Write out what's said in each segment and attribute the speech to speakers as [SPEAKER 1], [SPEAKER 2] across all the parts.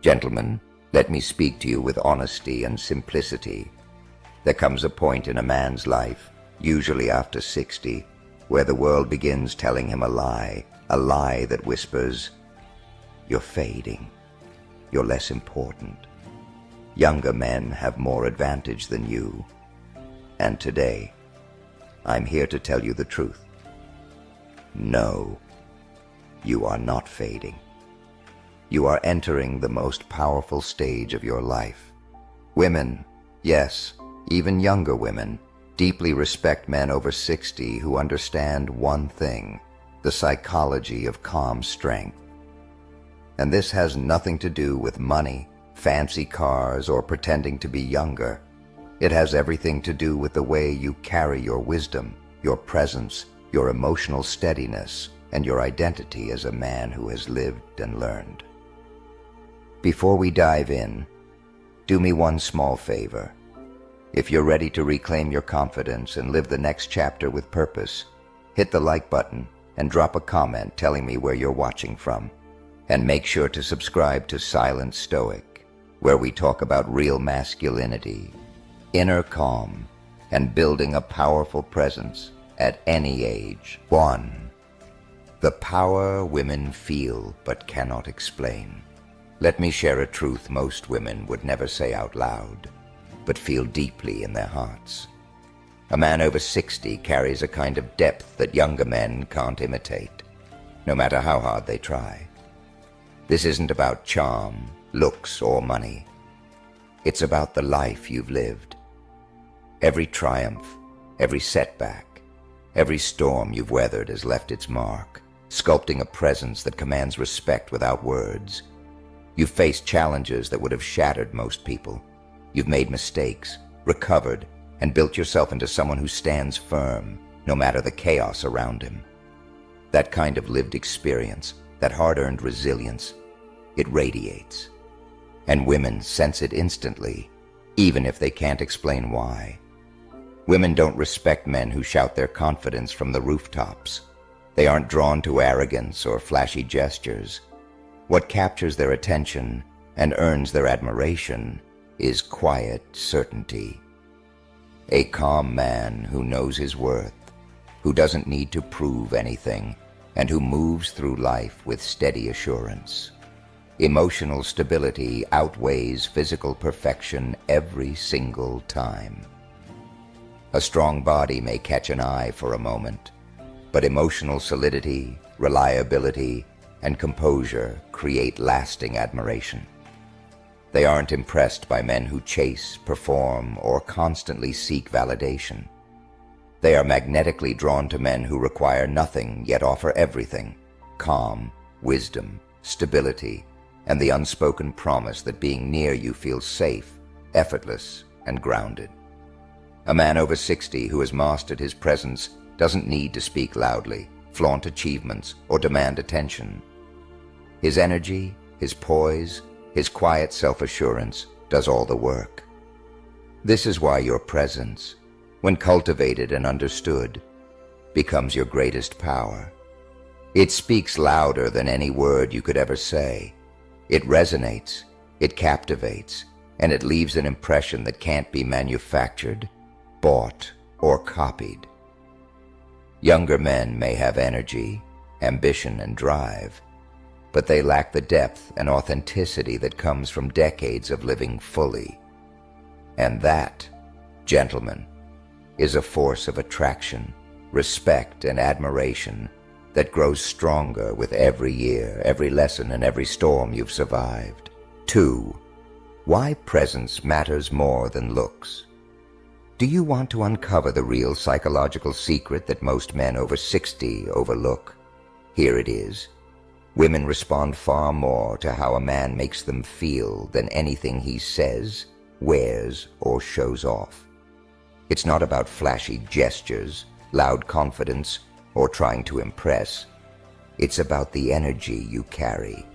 [SPEAKER 1] Gentlemen, let me speak to you with honesty and simplicity. There comes a point in a man's life, usually after 60, where the world begins telling him a lie that whispers, "You're fading. You're less important. Younger men have more advantage than you." And today, I'm here to tell you the truth. No, you are not fading. You are entering the most powerful stage of your life. Women, yes, even younger women, deeply respect men over 60 who understand one thing: the psychology of calm strength. And this has nothing to do with money, fancy cars, or pretending to be younger. It has everything to do with the way you carry your wisdom, your presence, your emotional steadiness, and your identity as a man who has lived and learned. Before we dive in, do me one small favor. If you're ready to reclaim your confidence and live the next chapter with purpose, hit the like button and drop a comment telling me where you're watching from. And make sure to subscribe to Silent Stoic, where we talk about real masculinity, inner calm, and building a powerful presence at any age. 1. The power women feel but cannot explain. Let me share a truth most women would never say out loud, but feel deeply in their hearts. A man over 60 carries a kind of depth that younger men can't imitate, no matter how hard they try. This isn't about charm, looks, or money. It's about the life you've lived. Every triumph, every setback, every storm you've weathered has left its mark, sculpting a presence that commands respect without words. You've faced challenges that would have shattered most people. You've made mistakes, recovered, and built yourself into someone who stands firm, no matter the chaos around him. That kind of lived experience, that hard-earned resilience, it radiates. And women sense it instantly, even if they can't explain why. Women don't respect men who shout their confidence from the rooftops. They aren't drawn to arrogance or flashy gestures. What captures their attention and earns their admiration is quiet certainty. A calm man who knows his worth, who doesn't need to prove anything, and who moves through life with steady assurance. Emotional stability outweighs physical perfection every single time. A strong body may catch an eye for a moment, but emotional solidity, reliability, and composure create lasting admiration. They aren't impressed by men who chase, perform, or constantly seek validation. They are magnetically drawn to men who require nothing yet offer everything: calm, wisdom, stability, and the unspoken promise that being near you feels safe, effortless, and grounded. A man over 60 who has mastered his presence doesn't need to speak loudly, flaunt achievements, or demand attention. His energy, his poise, his quiet self-assurance does all the work. This is why your presence, when cultivated and understood, becomes your greatest power. It speaks louder than any word you could ever say. It resonates, it captivates, and it leaves an impression that can't be manufactured, bought, or copied. Younger men may have energy, ambition, and drive, but they lack the depth and authenticity that comes from decades of living fully. And that, gentlemen, is a force of attraction, respect, and admiration that grows stronger with every year, every lesson, and every storm you've survived. 2. Why presence matters more than looks. Do you want to uncover the real psychological secret that most men over 60 overlook? Here it is. Women respond far more to how a man makes them feel than anything he says, wears, or shows off. It's not about flashy gestures, loud confidence, or trying to impress. It's about the energy you carry,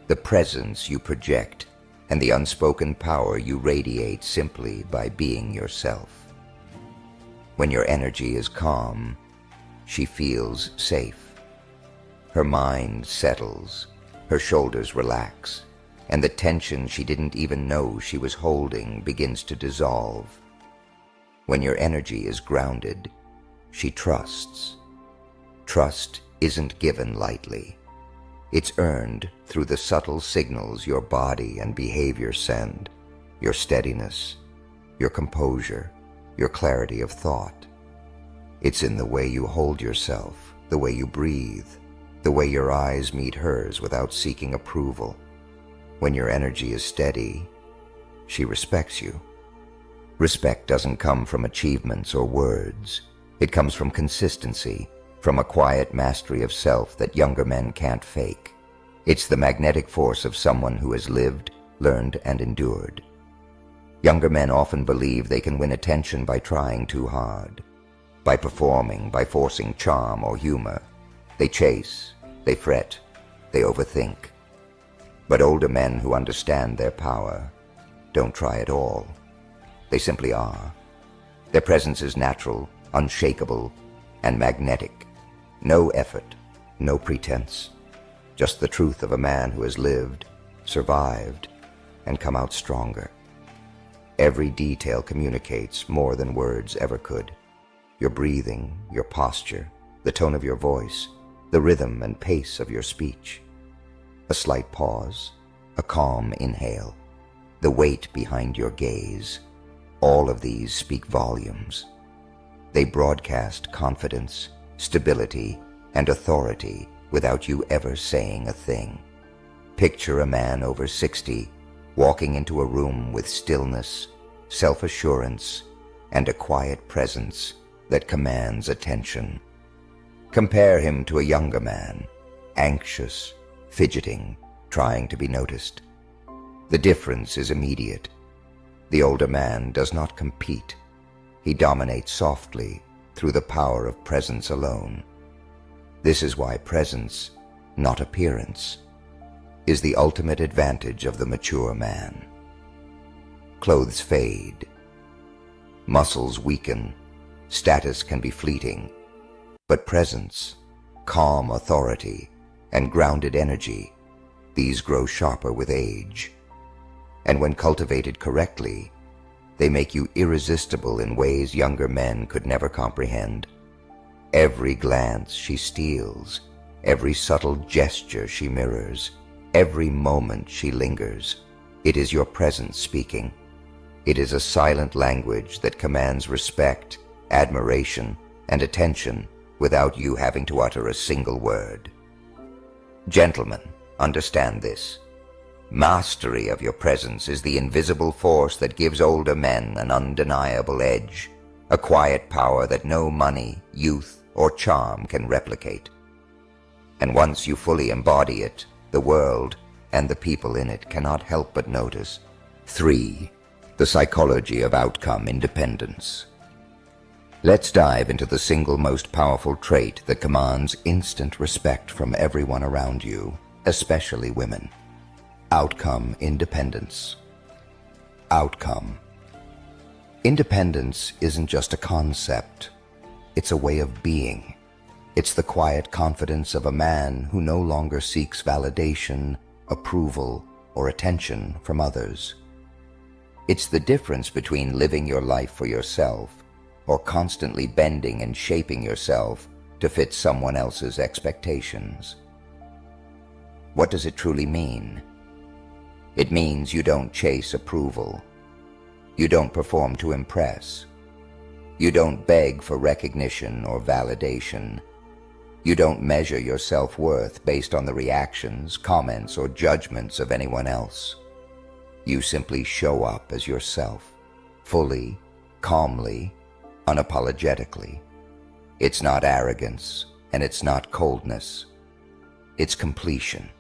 [SPEAKER 1] the presence you project, and the unspoken power you radiate simply by being yourself. When your energy is calm, she feels safe. Her mind settles, her shoulders relax, and the tension she didn't even know she was holding begins to dissolve. When your energy is grounded, she trusts. Trust isn't given lightly. It's earned through the subtle signals your body and behavior send, your steadiness, your composure, your clarity of thought. It's in the way you hold yourself, the way you breathe, the way your eyes meet hers without seeking approval. When your energy is steady, she respects you. Respect doesn't come from achievements or words. It comes from consistency, from a quiet mastery of self that younger men can't fake. It's the magnetic force of someone who has lived, learned, and endured. Younger men often believe they can win attention by trying too hard, by performing, by forcing charm or humor. They chase, they fret, they overthink. But older men who understand their power don't try at all. They simply are. Their presence is natural, unshakable, and magnetic. No effort, no pretense. Just the truth of a man who has lived, survived, and come out stronger. Every detail communicates more than words ever could. Your breathing, your posture, the tone of your voice, the rhythm and pace of your speech. A slight pause, a calm inhale, the weight behind your gaze. All of these speak volumes. They broadcast confidence, stability, and authority without you ever saying a thing. Picture a man over 60 walking into a room with stillness, self-assurance, and a quiet presence that commands attention. Compare him to a younger man, anxious, fidgeting, trying to be noticed. The difference is immediate. The older man does not compete. He dominates softly through the power of presence alone. This is why presence, not appearance, is the ultimate advantage of the mature man. Clothes fade. Muscles weaken. Status can be fleeting. But presence, calm authority, and grounded energy, these grow sharper with age. And when cultivated correctly, they make you irresistible in ways younger men could never comprehend. Every glance she steals, every subtle gesture she mirrors, every moment she lingers, it is your presence speaking. It is a silent language that commands respect, admiration, and attention without you having to utter a single word. Gentlemen, understand this. Mastery of your presence is the invisible force that gives older men an undeniable edge, a quiet power that no money, youth, or charm can replicate. And once you fully embody it, the world and the people in it cannot help but notice. 3. The psychology of outcome independence. Let's dive into the single most powerful trait that commands instant respect from everyone around you, especially women. Outcome independence. Outcome. Independence isn't just a concept. It's a way of being. It's the quiet confidence of a man who no longer seeks validation, approval, or attention from others. It's the difference between living your life for yourself or constantly bending and shaping yourself to fit someone else's expectations. What does it truly mean? It means you don't chase approval. You don't perform to impress. You don't beg for recognition or validation. You don't measure your self-worth based on the reactions, comments, or judgments of anyone else. You simply show up as yourself, fully, calmly, unapologetically. It's not arrogance, and it's not coldness. It's completion.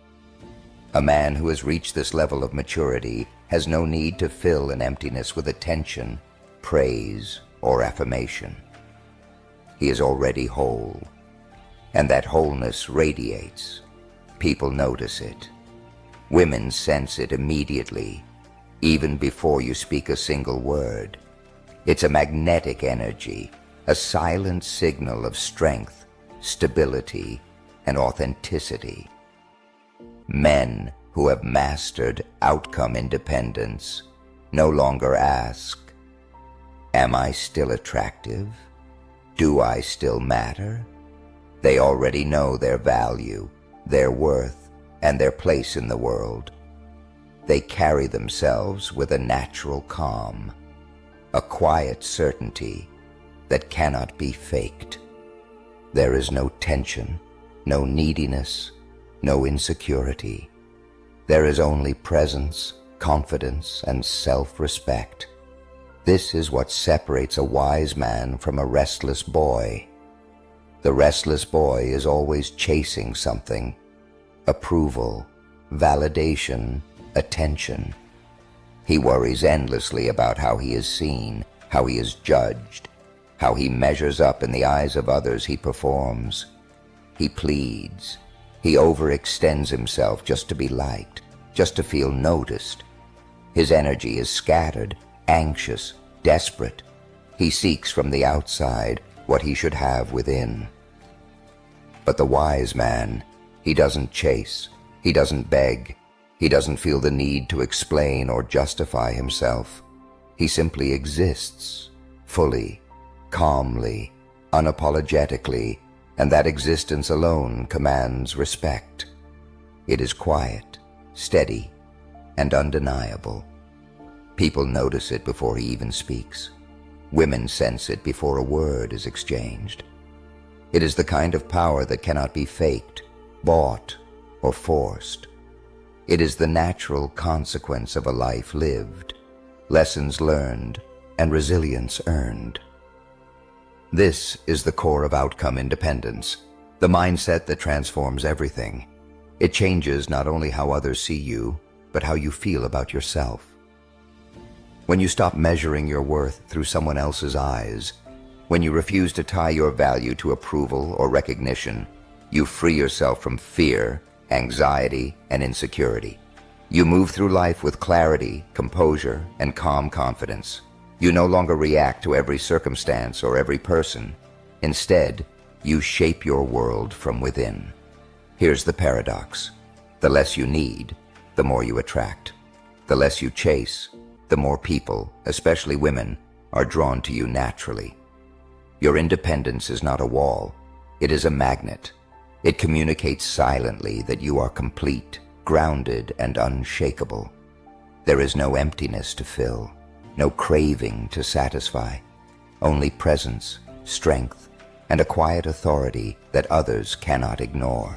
[SPEAKER 1] A man who has reached this level of maturity has no need to fill an emptiness with attention, praise, or affirmation. He is already whole, and that wholeness radiates. People notice it. Women sense it immediately, even before you speak a single word. It's a magnetic energy, a silent signal of strength, stability, and authenticity. Men who have mastered outcome independence no longer ask, "Am I still attractive? Do I still matter?" They already know their value, their worth, and their place in the world. They carry themselves with a natural calm, a quiet certainty that cannot be faked. There is no tension, no neediness, no insecurity. There is only presence, confidence, and self-respect. This is what separates a wise man from a restless boy. The restless boy is always chasing something: approval, validation, attention. He worries endlessly about how he is seen, how he is judged, how he measures up in the eyes of others he performs. He pleads. He overextends himself just to be liked, just to feel noticed. His energy is scattered, anxious, desperate. He seeks from the outside what he should have within. But the wise man, he doesn't chase, he doesn't beg, he doesn't feel the need to explain or justify himself. He simply exists, fully, calmly, unapologetically, and that existence alone commands respect. It is quiet, steady, and undeniable. People notice it before he even speaks. Women sense it before a word is exchanged. It is the kind of power that cannot be faked, bought, or forced. It is the natural consequence of a life lived, lessons learned, and resilience earned. This is the core of outcome independence, the mindset that transforms everything. It changes not only how others see you, but how you feel about yourself. When you stop measuring your worth through someone else's eyes, when you refuse to tie your value to approval or recognition, you free yourself from fear, anxiety, and insecurity. You move through life with clarity, composure, and calm confidence. You no longer react to every circumstance or every person. Instead, you shape your world from within. Here's the paradox. The less you need, the more you attract. The less you chase, the more people, especially women, are drawn to you naturally. Your independence is not a wall. It is a magnet. It communicates silently that you are complete, grounded, and unshakable. There is no emptiness to fill, no craving to satisfy, only presence, strength, and a quiet authority that others cannot ignore.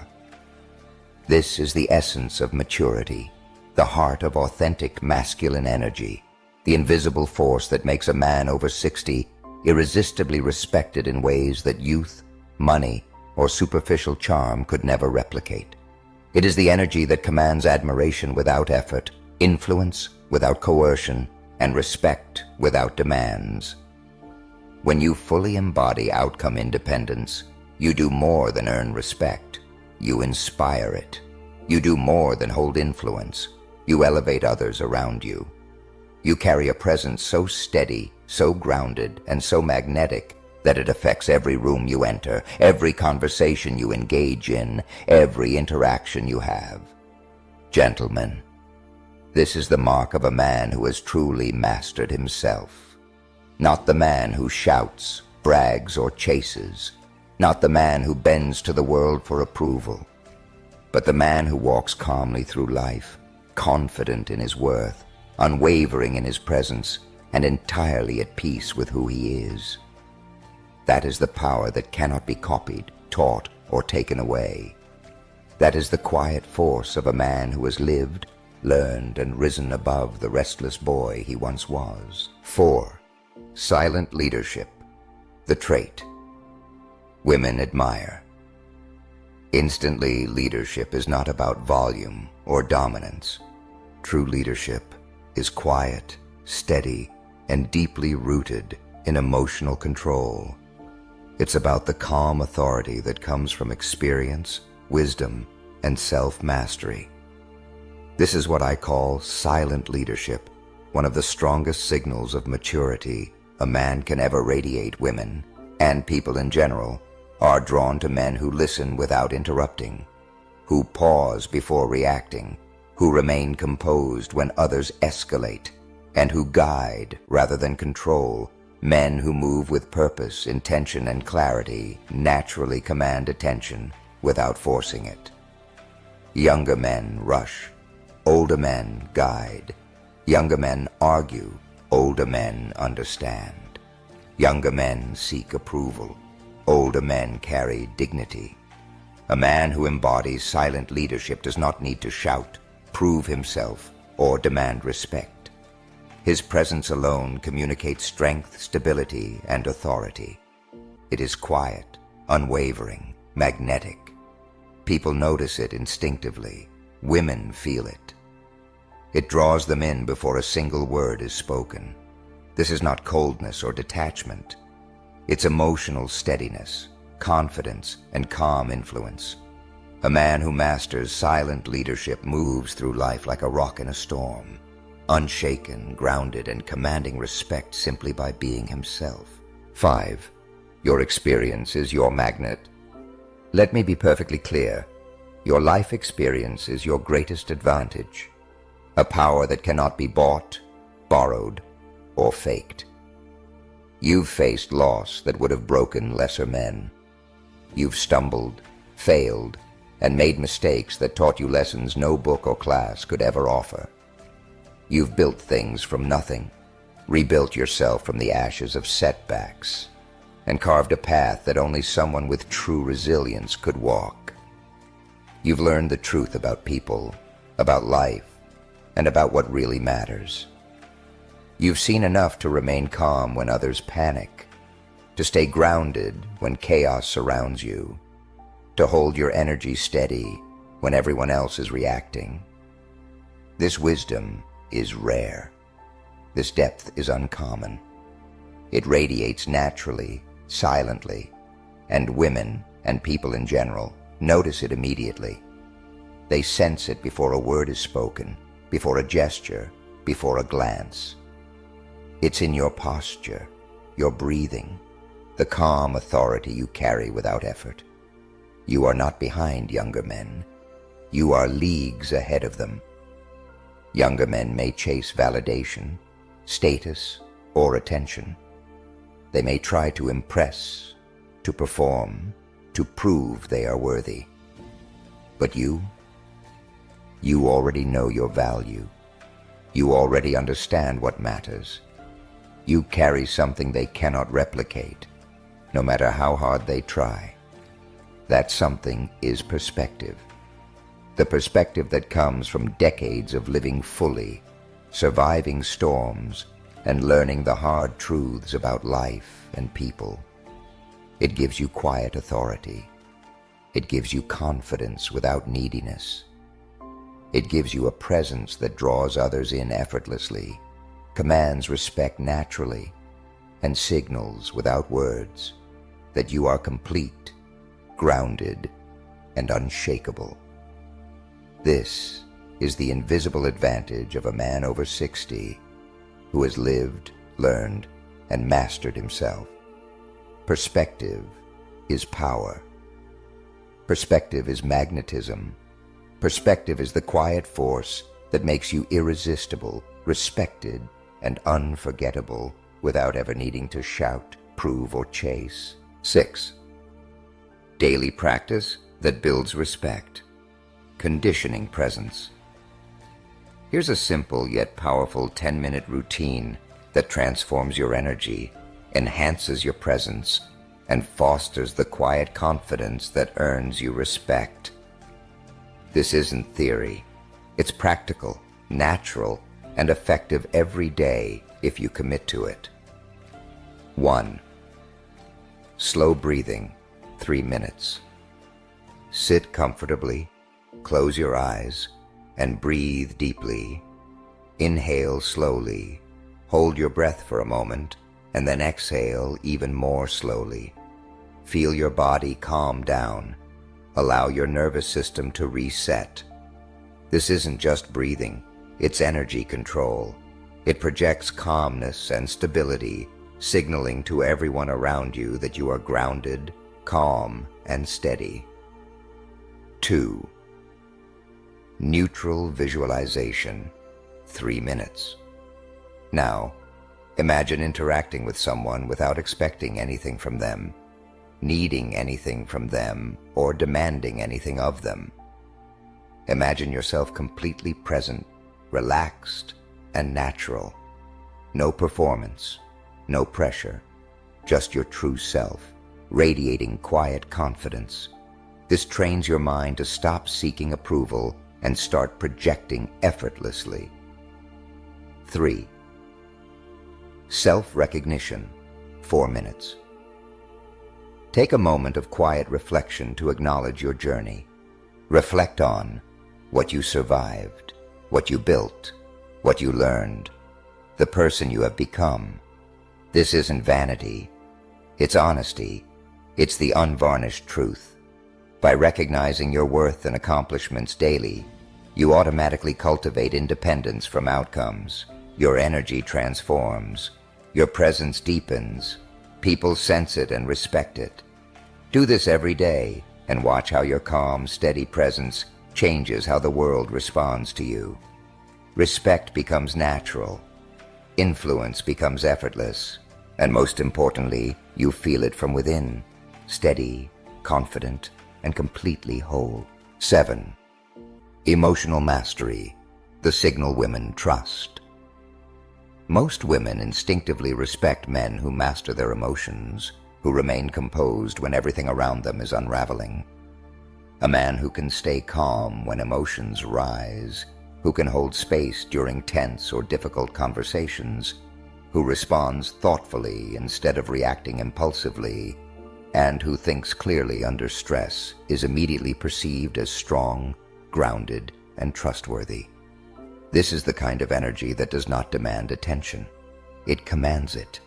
[SPEAKER 1] This is the essence of maturity, the heart of authentic masculine energy, the invisible force that makes a man over 60 irresistibly respected in ways that youth, money, or superficial charm could never replicate. It is the energy that commands admiration without effort, influence without coercion, and respect without demands. When you fully embody outcome independence, you do more than earn respect. You inspire it. You do more than hold influence. You elevate others around you. You carry a presence so steady, so grounded, and so magnetic that it affects every room you enter, every conversation you engage in, every interaction you have. Gentlemen, this is the mark of a man who has truly mastered himself. Not the man who shouts, brags, or chases. Not the man who bends to the world for approval. But the man who walks calmly through life, confident in his worth, unwavering in his presence, and entirely at peace with who he is. That is the power that cannot be copied, taught, or taken away. That is the quiet force of a man who has lived, learned, and risen above the restless boy he once was. 4. Silent leadership, the trait women admire. Instantly, leadership is not about volume or dominance. True leadership is quiet, steady, and deeply rooted in emotional control. It's about the calm authority that comes from experience, wisdom, and self-mastery. This is what I call silent leadership, one of the strongest signals of maturity a man can ever radiate. Women, and people in general, are drawn to men who listen without interrupting, who pause before reacting, who remain composed when others escalate, and who guide rather than control. Men who move with purpose, intention, and clarity naturally command attention without forcing it. Younger men rush. Older men guide. Younger men argue. Older men understand. Younger men seek approval. Older men carry dignity. A man who embodies silent leadership does not need to shout, prove himself, or demand respect. His presence alone communicates strength, stability, and authority. It is quiet, unwavering, magnetic. People notice it instinctively. Women feel it. It draws them in before a single word is spoken. This is not coldness or detachment. It's emotional steadiness, confidence, and calm influence. A man who masters silent leadership moves through life like a rock in a storm, unshaken, grounded, and commanding respect simply by being himself. 5. Your experience is your magnet. Let me be perfectly clear. Your life experience is your greatest advantage, a power that cannot be bought, borrowed, or faked. You've faced loss that would have broken lesser men. You've stumbled, failed, and made mistakes that taught you lessons no book or class could ever offer. You've built things from nothing, rebuilt yourself from the ashes of setbacks, and carved a path that only someone with true resilience could walk. You've learned the truth about people, about life, and about what really matters. You've seen enough to remain calm when others panic, to stay grounded when chaos surrounds you, to hold your energy steady when everyone else is reacting. This wisdom is rare. This depth is uncommon. It radiates naturally, silently, and women, and people in general, notice it immediately. They sense it before a word is spoken, before a gesture, before a glance. It's in your posture, your breathing, the calm authority you carry without effort. You are not behind younger men. You are leagues ahead of them. Younger men may chase validation, status, or attention. They may try to impress, to perform, to prove they are worthy. But you already know your value. You already understand what matters. You carry something they cannot replicate, no matter how hard they try. That something is perspective. The perspective that comes from decades of living fully, surviving storms, and learning the hard truths about life and people. It gives you quiet authority. It gives you confidence without neediness. It gives you a presence that draws others in effortlessly, commands respect naturally, and signals without words that you are complete, grounded, and unshakable. This is the invisible advantage of a man over 60 who has lived, learned, and mastered himself. Perspective is power. Perspective is magnetism. Perspective is the quiet force that makes you irresistible, respected, and unforgettable without ever needing to shout, prove, or chase. 6. Daily practice that builds respect. Conditioning presence. Here's a simple yet powerful 10-minute routine that transforms your energy, enhances your presence, and fosters the quiet confidence that earns you respect. This isn't theory. It's practical, natural, and effective every day if you commit to it. 1. Slow breathing, 3 minutes. Sit comfortably, close your eyes, and breathe deeply. Inhale slowly, hold your breath for a moment, and then exhale even more slowly. Feel your body calm down. Allow your nervous system to reset. This isn't just breathing, it's energy control. It projects calmness and stability, signaling to everyone around you that you are grounded, calm, and steady. 2. Neutral visualization, 3 minutes. Now, imagine interacting with someone without expecting anything from them, needing anything from them, or demanding anything of them. Imagine yourself completely present, relaxed, and natural. No performance, no pressure, just your true self, radiating quiet confidence. This trains your mind to stop seeking approval and start projecting effortlessly. 3. Self-recognition, 4 minutes. Take a moment of quiet reflection to acknowledge your journey. Reflect on what you survived, what you built, what you learned, the person you have become. This isn't vanity, it's honesty, it's the unvarnished truth. By recognizing your worth and accomplishments daily, you automatically cultivate independence from outcomes. Your energy transforms, your presence deepens, people sense it and respect it. Do this every day and watch how your calm, steady presence changes how the world responds to you. Respect becomes natural, influence becomes effortless, and most importantly, you feel it from within, steady, confident, and completely whole. 7. Emotional mastery, the signal women trust. Most women instinctively respect men who master their emotions, who remain composed when everything around them is unraveling. A man who can stay calm when emotions rise, who can hold space during tense or difficult conversations, who responds thoughtfully instead of reacting impulsively, and who thinks clearly under stress is immediately perceived as strong, grounded, and trustworthy. This is the kind of energy that does not demand attention. It commands it.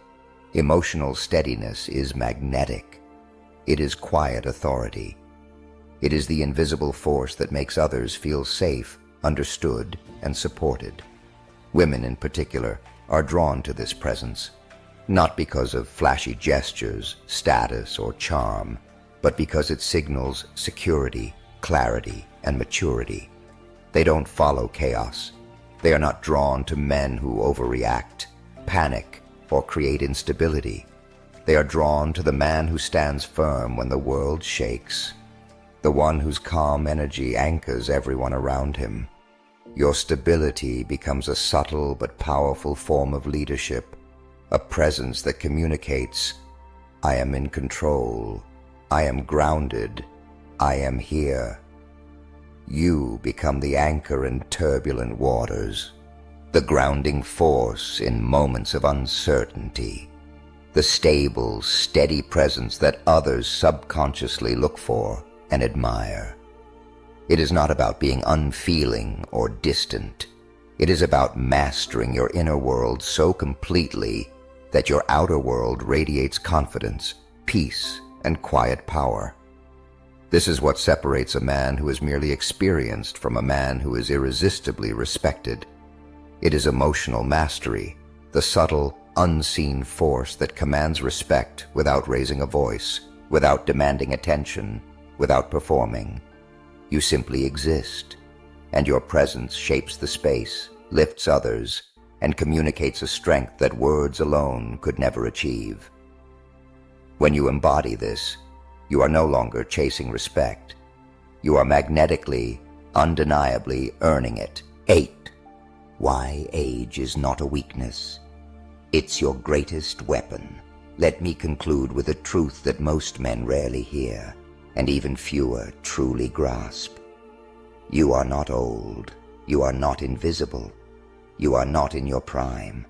[SPEAKER 1] Emotional steadiness is magnetic. It is quiet authority. It is the invisible force that makes others feel safe, understood, and supported. Women in particular are drawn to this presence, not because of flashy gestures, status, or charm, but because it signals security, clarity, and maturity. They don't follow chaos. They are not drawn to men who overreact, panic, or create instability. They are drawn to the man who stands firm when the world shakes, the one whose calm energy anchors everyone around him. Your stability becomes a subtle but powerful form of leadership, a presence that communicates, I am in control, I am grounded, I am here. You become the anchor in turbulent waters, the grounding force in moments of uncertainty, the stable, steady presence that others subconsciously look for and admire. It is not about being unfeeling or distant. It is about mastering your inner world so completely that your outer world radiates confidence, peace, and quiet power. This is what separates a man who is merely experienced from a man who is irresistibly respected. It is emotional mastery, the subtle, unseen force that commands respect without raising a voice, without demanding attention, without performing. You simply exist, and your presence shapes the space, lifts others, and communicates a strength that words alone could never achieve. When you embody this, you are no longer chasing respect. You are magnetically, undeniably earning it. 8. Why age is not a weakness. It's your greatest weapon. Let me conclude with a truth that most men rarely hear, and even fewer truly grasp. You are not old. You are not invisible. You are not in your prime.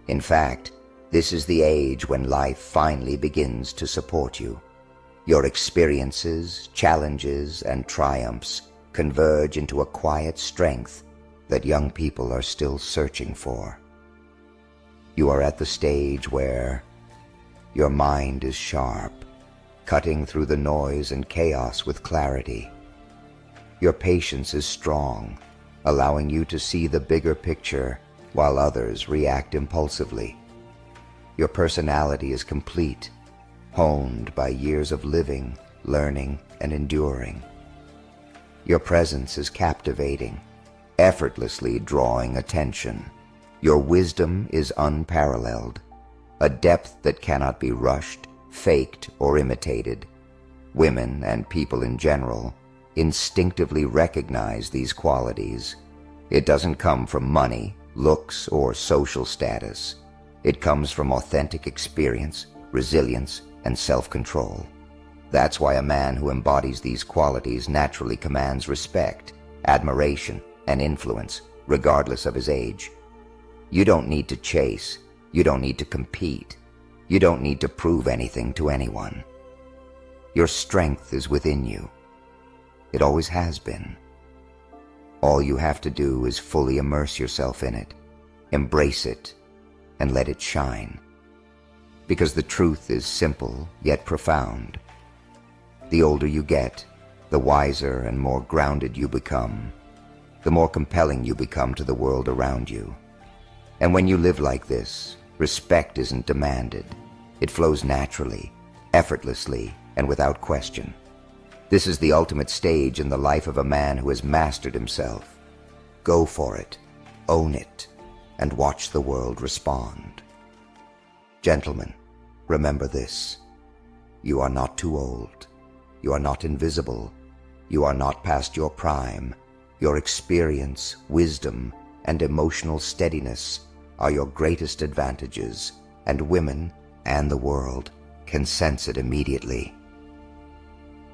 [SPEAKER 1] In fact, this is the age when life finally begins to support you. Your experiences, challenges, and triumphs converge into a quiet strength that young people are still searching for. You are at the stage where your mind is sharp, cutting through the noise and chaos with clarity. Your patience is strong, allowing you to see the bigger picture while others react impulsively. Your personality is complete, honed by years of living, learning, and enduring. Your presence is captivating, effortlessly drawing attention. Your wisdom is unparalleled, a depth that cannot be rushed, faked, or imitated. Women and people in general instinctively recognize these qualities. It doesn't come from money, looks, or social status. It comes from authentic experience, resilience, and self-control. That's why a man who embodies these qualities naturally commands respect, admiration, and influence, regardless of his age. You don't need to chase. You don't need to compete. You don't need to prove anything to anyone. Your strength is within you. It always has been. All you have to do is fully immerse yourself in it, embrace it, and let it shine. Because the truth is simple yet profound. The older you get, the wiser and more grounded you become, the more compelling you become to the world around you. And when you live like this, respect isn't demanded. It flows naturally, effortlessly, and without question. This is the ultimate stage in the life of a man who has mastered himself. Go for it, own it, and watch the world respond. Gentlemen, remember this. You are not too old. You are not invisible. You are not past your prime. Your experience, wisdom, and emotional steadiness are your greatest advantages, and women and the world can sense it immediately.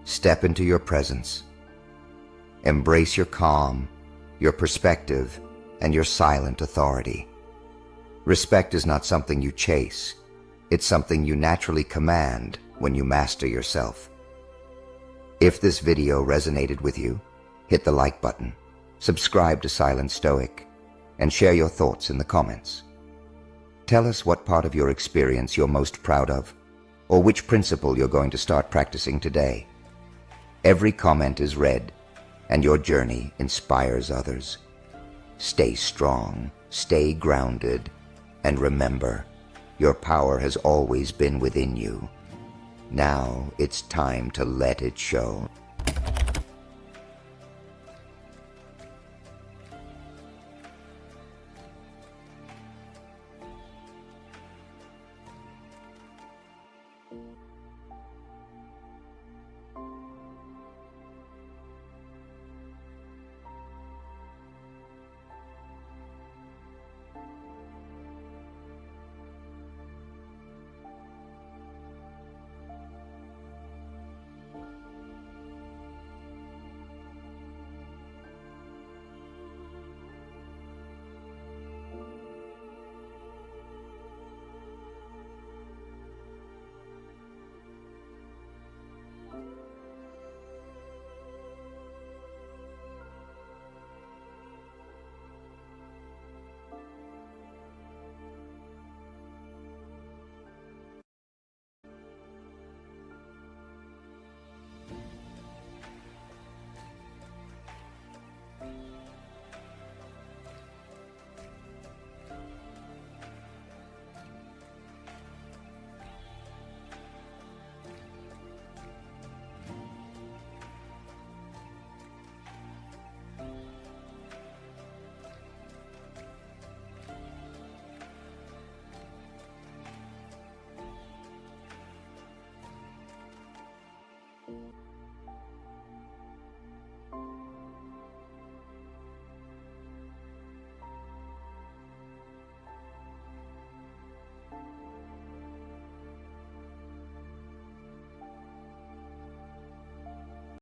[SPEAKER 1] Step into your presence. Embrace your calm, your perspective, and your silent authority. Respect is not something you chase. It's something you naturally command when you master yourself. If this video resonated with you, hit the like button, subscribe to Silent Stoic, and share your thoughts in the comments. Tell us what part of your experience you're most proud of, or which principle you're going to start practicing today. Every comment is read, and your journey inspires others. Stay strong, stay grounded, and remember, your power has always been within you. Now it's time to let it show.